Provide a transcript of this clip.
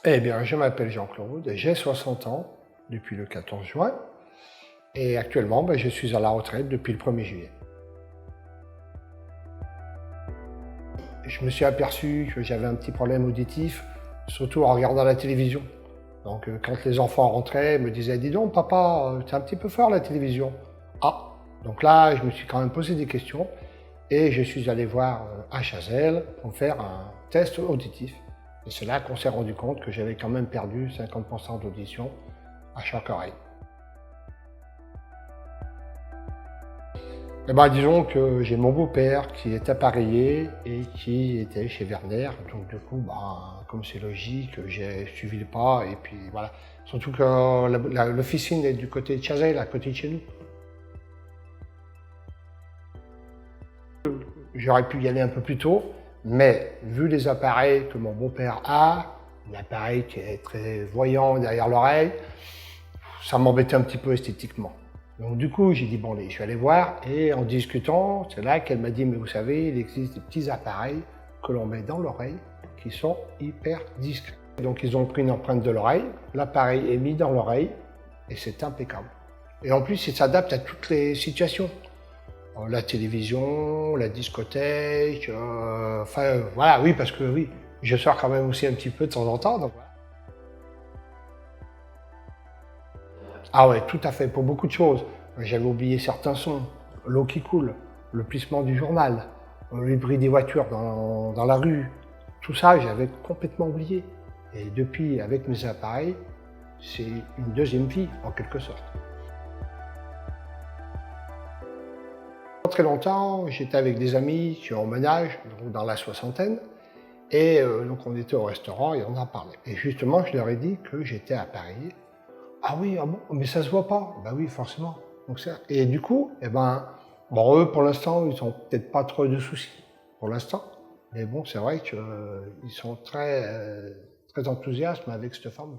Eh bien, je m'appelle Jean-Claude, j'ai 60 ans depuis le 14 juin et actuellement, je suis à la retraite depuis le 1er juillet. Je me suis aperçu que j'avais un petit problème auditif, surtout en regardant la télévision. Donc, quand les enfants rentraient, ils me disaient « Dis donc, papa, c'est un petit peu fort la télévision. » Ah, donc là, je me suis quand même posé des questions et je suis allé voir à Chazelles pour faire un test auditif. Et c'est là qu'on s'est rendu compte que j'avais quand même perdu 50% d'audition à chaque oreille. Eh ben, disons que j'ai mon beau-père qui est appareillé et qui était chez Werner. Donc du coup, comme c'est logique, j'ai suivi le pas et puis voilà. Surtout que l'officine est du côté de Chazelles, à côté de chez nous. J'aurais pu y aller un peu plus tôt, mais vu les appareils que mon beau-père a, un appareil qui est très voyant derrière l'oreille, ça m'embêtait un petit peu esthétiquement. Donc du coup, j'ai dit, bon, allez, je vais aller voir, et en discutant, c'est là qu'elle m'a dit, mais vous savez, il existe des petits appareils que l'on met dans l'oreille qui sont hyper discrets. Donc ils ont pris une empreinte de l'oreille, l'appareil est mis dans l'oreille, et c'est impeccable. Et en plus, il s'adapte à toutes les situations. La télévision, la discothèque, voilà, oui, parce que oui, je sors quand même aussi un petit peu de temps en temps, donc voilà. Ah ouais, tout à fait, pour beaucoup de choses. J'avais oublié certains sons, l'eau qui coule, le plissement du journal, les bruits des voitures dans la rue. Tout ça, j'avais complètement oublié. Et depuis, avec mes appareils, c'est une deuxième vie, en quelque sorte. Très longtemps, j'étais avec des amis qui ont mon âge, donc dans la soixantaine, et donc on était au restaurant et on en parlait. Et justement, je leur ai dit que j'étais appareillé. Ah oui, ah bon, mais ça se voit pas. Ben oui, forcément. Donc et du coup, bon, eux, pour l'instant, ils ont peut-être pas trop de soucis, pour l'instant. Mais bon, c'est vrai qu'ils sont très enthousiastes avec cette forme.